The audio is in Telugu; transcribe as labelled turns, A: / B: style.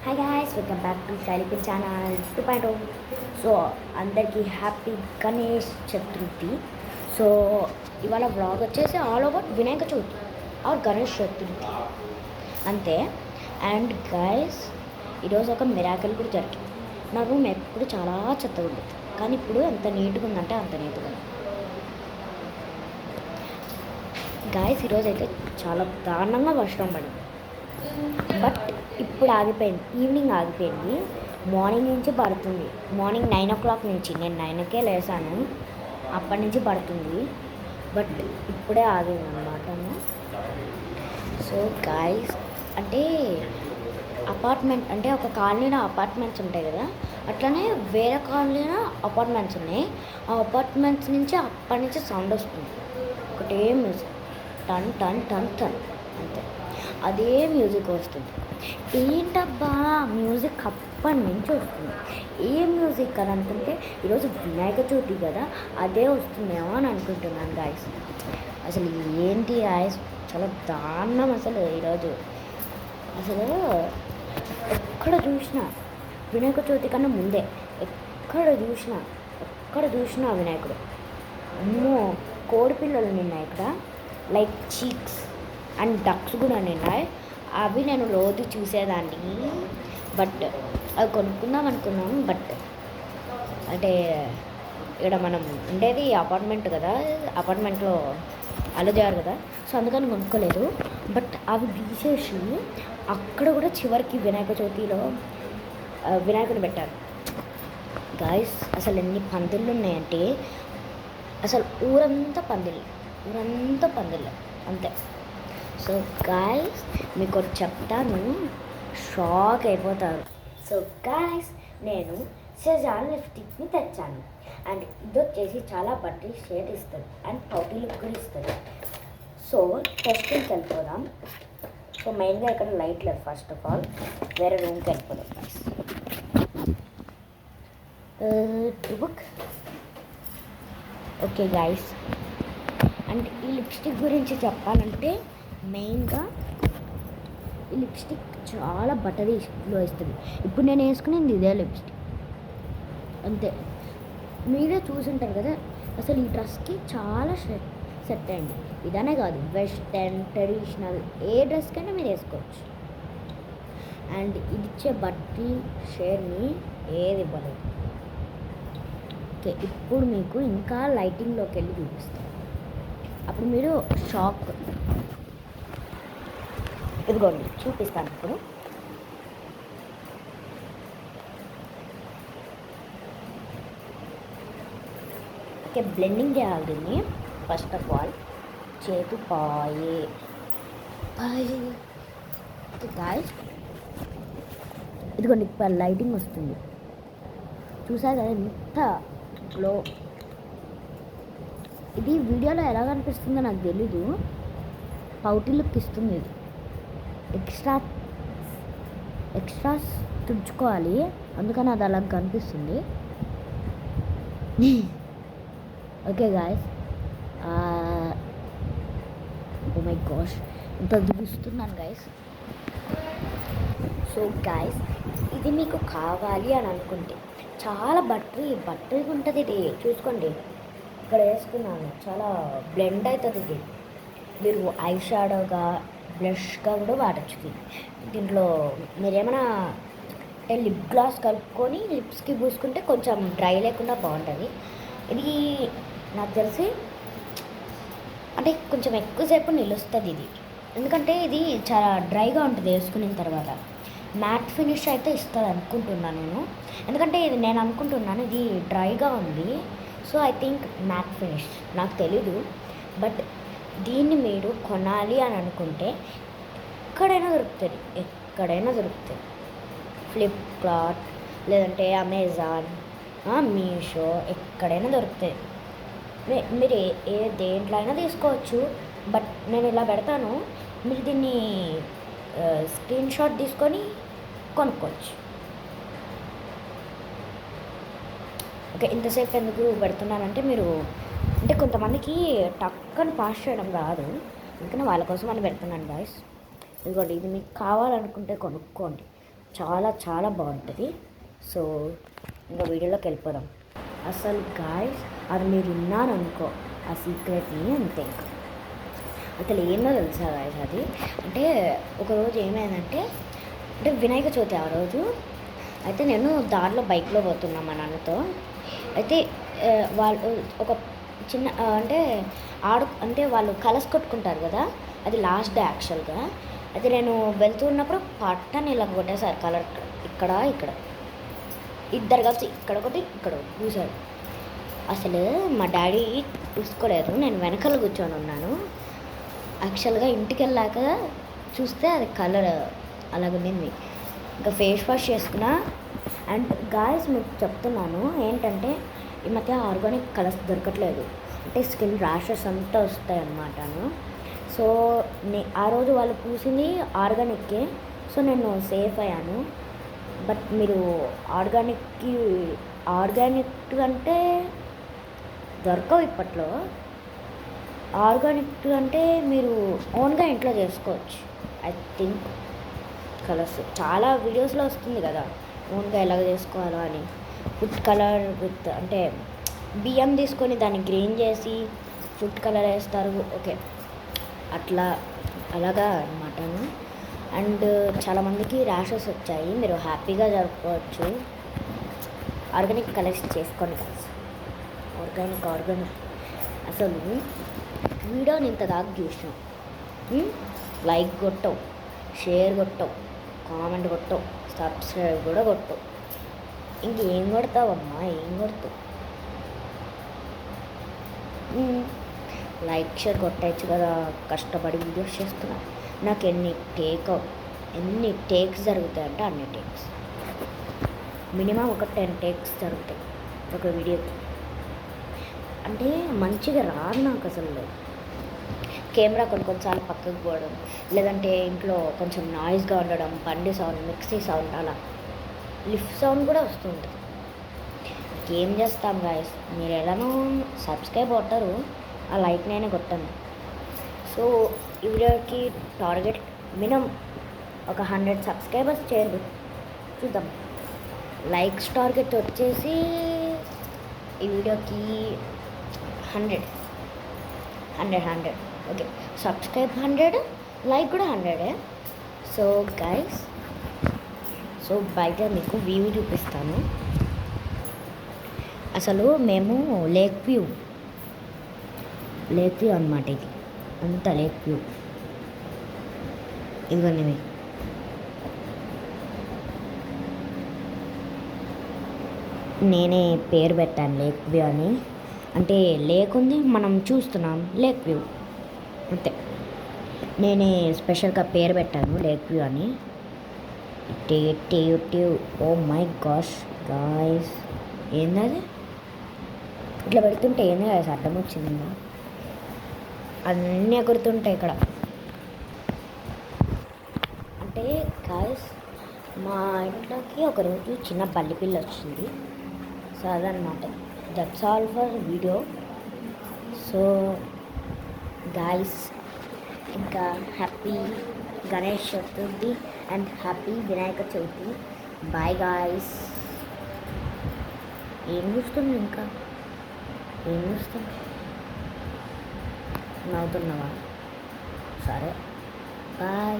A: Hi guys, welcome back to శైలికల్ ఛానల్ 2.0. సో అందరికీ హ్యాపీ గణేష్ చతుర్థి. సో ఇవాళ వ్లాగ్ వచ్చేసి all over Vinayaka Chavithi or Ganesh Chaturthi అంతే. అండ్ గాయ్స్, ఈరోజు ఒక మిరాకిల్ కూడా జరిగింది. నా రూమ్ ఎప్పుడు చాలా చెత్తగా ఉండేది, కానీ ఇప్పుడు ఎంత నీట్గా ఉందంటే అంత నీట్గా ఉంది. గాయ్స్, ఈరోజు అయితే చాలా దారుణంగా వర్షం పడింది. బట్ ఇప్పుడు ఆగిపోయింది, ఈవినింగ్ ఆగిపోయింది. మార్నింగ్ నుంచి పడుతుంది. మార్నింగ్ 9 o'clock నుంచి, నేను 9కే లేసాను, అప్పటి నుంచి పడుతుంది. బట్ ఇప్పుడే ఆగింది అన్నమాట. సో గాయ్స్, అంటే అపార్ట్మెంట్ అంటే ఒక కాలనీలో అపార్ట్మెంట్స్ ఉంటాయి కదా, అట్లనే వేరే కాలనీలో అపార్ట్మెంట్స్ ఉన్నాయి. ఆ అపార్ట్మెంట్స్ నుంచి అప్పటి నుంచి సౌండ్ వస్తుంది, ఒకటే మ్యూజిక్, టన్ టన్ టన్ టన్ అంతే. అదే మ్యూజిక్ వస్తుంది. ఏంటబ్బా మ్యూజిక్ అప్పటి నుంచి వస్తుంది, ఏ మ్యూజిక్ అని అనుకుంటే ఈరోజు వినాయక చవితి కదా, అదే వస్తుందేమో అని అనుకుంటున్నాను గాయస్. అసలు ఏంటి గాయస్, చాలా దారుణం అసలు ఈరోజు. అసలు ఎక్కడ చూసినా వినాయక చవితి కన్నా ముందే, ఎక్కడ చూసినా వినాయకుడు. అమ్మో, కోడి పిల్లలు నిన్నాయి ఇక్కడ, లైక్ చీక్స్ అండ్ డక్స్ కూడా నిన్నాయి. అవి నేను రోజు చూసేదాన్ని, బట్ అవి కొనుక్కుందాం అనుకున్నాను. బట్ అంటే ఇక్కడ మనం ఉండేది అపార్ట్మెంట్ కదా, అపార్ట్మెంట్లో అలజారు కదా, సో అందుకని కొనుక్కోలేదు. బట్ అవి తీసేసి అక్కడ కూడా చివరికి వినాయక చవితిలో వినాయకుడు పెట్టారు గాయస్. అసలు ఎన్ని పందిళ్ళు ఉన్నాయంటే, అసలు ఊరంతా పందిళ్ళు అంతే. సో గాయస్, మీకు చెప్తాను, షాక్ అయిపోతారు. సో గాయస్, నేను సెజాన్ లిప్స్టిక్ని తెచ్చాను. అండ్ ఇది వచ్చేసి చాలా బట్టి షేడ్ ఇస్తుంది అండ్ పౌటీ లుక్ కూడా ఇస్తుంది. సో టెస్టింగ్కి వెళ్ళిపోదాం. సో మెయిన్గా ఇక్కడ లైట్ లేదు, ఫస్ట్ ఆఫ్ ఆల్ వేరే రూమ్కి వెళ్ళిపోదాం guys. Book okay guys. And ఈ లిప్స్టిక్ గురించి చెప్పాలంటే, మెయిన్గా ఈ లిప్స్టిక్ చాలా బటరీ గ్లో ఇస్తుంది. ఇప్పుడు నేను వేసుకునేది ఇదే లిప్స్టిక్ అంతే. మీరే చూసుంటారు కదా, అసలు ఈ డ్రెస్కి చాలా సెట్ అయింది. ఇదనే కాదు, వెస్టర్న్, ట్రెడిషనల్ ఏ డ్రెస్కైనా మీరు వేసుకోవచ్చు. అండ్ ఇది ఇచ్చే బట్టి షేర్ని ఏది ఇవ్వలేదు. ఓకే, ఇప్పుడు మీకు ఇంకా లైటింగ్లోకి వెళ్ళి చూపిస్తాను, అప్పుడు మీరు షాక్. ఇదిగోండి చూపిస్తాను ఇప్పుడు. ఓకే, బ్లెండింగ్ చేయాలి దీన్ని. ఫస్ట్ ఆఫ్ ఆల్ చేతు పాయే గాయస్, ఇదిగోండి ఇప్పుడు లైటింగ్ వస్తుంది, చూసారు కదా ఎంత గ్లో. ఇది వీడియోలో ఎలా కనిపిస్తుందో నాకు తెలీదు, పౌటీ లుక్ ఇస్తుంది. ఇది ఎక్స్ట్రాస్ తుంచుకోవాలి, అందుకని అది అలా కనిపిస్తుంది. Okay guys, oh my gosh, ఇంత దిగుస్తున్నాను గాయస్. సో గాయస్, ఇది మీకు కావాలి అని అనుకుంటే చాలా బట్టరీగా ఉంటుంది. ఇది చూసుకోండి, ఇక్కడ వేసుకున్నాను, చాలా బ్లెండ్ అవుతుంది. ఇది మీరు ఐ షాడోగా, బ్లష్గా కూడా వాడచ్చు. దీంట్లో మీరేమైనా లిప్ గ్లాస్ కలుపుకొని లిప్స్కి పూసుకుంటే కొంచెం డ్రై లేకుండా బాగుంటుంది. ఇది నాకు తెలిసి అంటే కొంచెం ఎక్కువసేపు నిలుస్తుంది ఇది, ఎందుకంటే ఇది చాలా డ్రైగా ఉంటుంది. వేసుకున్న తర్వాత మ్యాట్ ఫినిష్ అయితే ఇస్తుంది అనుకుంటున్నాను నేను, ఎందుకంటే ఇది నేను అనుకుంటున్నాను ఇది డ్రైగా ఉంది. So I think matte finish, నాకు తెలీదు. బట్ దీన్ని మీరు కొనాలి అని అనుకుంటే ఎక్కడైనా దొరుకుతుంది. ఫ్లిప్కార్ట్, లేదంటే అమెజాన్, మీషో, ఎక్కడైనా దొరుకుతుంది. మీరు ఏ దేంట్లో అయినా తీసుకోవచ్చు. బట్ నేను ఇలా పెడతాను, మీరు దీన్ని స్క్రీన్ షాట్ తీసుకొని కొనుక్కోవచ్చు. ఓకే, ఇంతసేపు ఎందుకు పెడుతున్నానంటే, మీరు అంటే కొంతమందికి టక్కని పాస్ చేయడం రాదు, అందుకని వాళ్ళ కోసం అని పెడుతున్నాను గాయస్. ఇదిగోండి, ఇది మీకు కావాలనుకుంటే కొనుక్కోండి. చాలా చాలా బాగుంటుంది. సో ఇంకా వీడియోలోకి వెళ్ళిపోదాం. అసలు గాయ్స్ అది మీరు విన్నారనుకో ఆ సీక్రెట్ని అంతే. ఇంకా అసలు ఏందో తెలుసా గాయ్స్ అది, అంటే ఒకరోజు ఏమైందంటే అంటే వినాయక చవితి ఆ రోజు అయితే నేను దారిలో బైక్లో పోతున్నా మా నాన్నతో. అయితే వాళ్ళు ఒక చిన్న అంటే వాళ్ళు కలర్స్ కొట్టుకుంటారు కదా, అది లాస్ట్ డే యాక్చువల్గా. అయితే నేను వెళ్తూ ఉన్నప్పుడు పట్టని ఇలా కొట్టేశారు కలర్ ఇక్కడ ఇద్దరు కలిసి ఇక్కడ ఒకటి చూశారు. అసలు మా డాడీ చూసుకోలేదు, నేను వెనకాల కూర్చొని ఉన్నాను. యాక్చువల్గా ఇంటికి వెళ్ళాక చూస్తే అది కలర్ అలాగుండింది. ఇంకా ఫేస్ వాష్ చేసుకున్నా. అండ్ గాయస్ మీకు చెప్తున్నాను ఏంటంటే ఈ మధ్య ఆర్గానిక్ కలర్స్ దొరకట్లేదు, అంటే స్కిన్ ర్యాషెస్ అంతా వస్తాయి అన్నమాటను. సో ఆ రోజు వాళ్ళు పూసింది ఆర్గానిక్కే, సో నేను సేఫ్ అయ్యాను. బట్ మీరు ఆర్గానిక్ అంటే దొరకవు ఇప్పట్లో. ఆర్గానిక్ అంటే మీరు ఓన్గా ఇంట్లో చేసుకోవచ్చు. ఐ థింక్ కలర్స్ చాలా వీడియోస్లో వస్తుంది కదా ఓన్గా ఎలాగ చేసుకోవాలో అని. ఫుడ్ కలర్ విత్ అంటే బియ్యం తీసుకొని దాన్ని గ్రైండ్ చేసి ఫుడ్ కలర్ వేస్తారు. ఓకే అలాగా అనమాట. అండ్ చాలామందికి ర్యాషెస్ వచ్చాయి, మీరు హ్యాపీగా జరుపుకోవచ్చు. ఆర్గానిక్ కలర్స్ చేసుకోండి కలిసి. ఆర్గానిక్ అసలు వీడియోని ఇంత దాకా చూసినాం, లైక్ కొట్టవు, షేర్ కొట్టవు, కామెంట్ కొట్టవు, సబ్స్క్రైబ్ కూడా కొట్టవు. ఇంకేం కొడతావమ్మా, ఏం కొడతావు? లైక్ షేర్ కొట్టచ్చు కదా, కష్టపడి వీడియోస్ చేస్తున్నా. నాకు ఎన్ని టేక్స్ జరుగుతాయంటే అన్ని టేక్స్, మినిమం ఒక 10 టేక్స్ జరుగుతాయి ఒక వీడియోకి. అంటే మంచిగా రాదు నాకు అసలు. కెమెరా కొన్నిసార్లు పక్కకు పోవడం, లేదంటే ఇంట్లో కొంచెం నాయిస్గా ఉండడం, బండి సౌండ్, మిక్సీ సౌండ్, అలా లిఫ్ట్ సౌండ్ కూడా వస్తుంది. ఏం చేస్తాం గాయస్, మీరు ఎలానో సబ్స్క్రైబ్ కొట్టరు, ఆ లైక్ నేనే కొట్టాను. సో ఈ వీడియోకి టార్గెట్ మినిమం ఒక 100 సబ్స్క్రైబర్స్ చేయండి, చూద్దాం. లైక్స్ టార్గెట్ వచ్చేసి ఈ వీడియోకి 100. ఓకే, సబ్స్క్రైబ్ 100, లైక్ కూడా 100. సో గైస్, బయట మీకు వ్యూ చూపిస్తాను. అసలు మేము లేక్ వ్యూ అనమాట, ఇది అంతా లేక్ వ్యూ. ఇవన్నీ నేనే పేరు పెట్టాను లేక్ వ్యూ అని. అంటే లేక్ ఉంది, మనం చూస్తున్నాం లేక్ వ్యూ అంతే. నేనే స్పెషల్గా పేరు పెట్టాను లేక్ వ్యూ అని. ఓ మై గాష్ గాయ్స్, ఏందది ఇట్లా పెడుతుంటే ఏంది గాయస్, అడ్డం వచ్చింది. అన్నీ ఎగురుతుంటాయి ఇక్కడ. అంటే గాయస్ మా ఇంట్లోకి ఒకరోజు చిన్న బల్లి పిల్ల వచ్చింది. సో అదనమాట, that's all for video. So guys, ఇంకా happy Ganesh Chaturthi and happy Vinayaka Chavithi. Bye guys. ఏం చూస్తుంది ఇంకా, ఏం చూస్తుంది? నవ్వుతున్నావా? సరే బాయ్.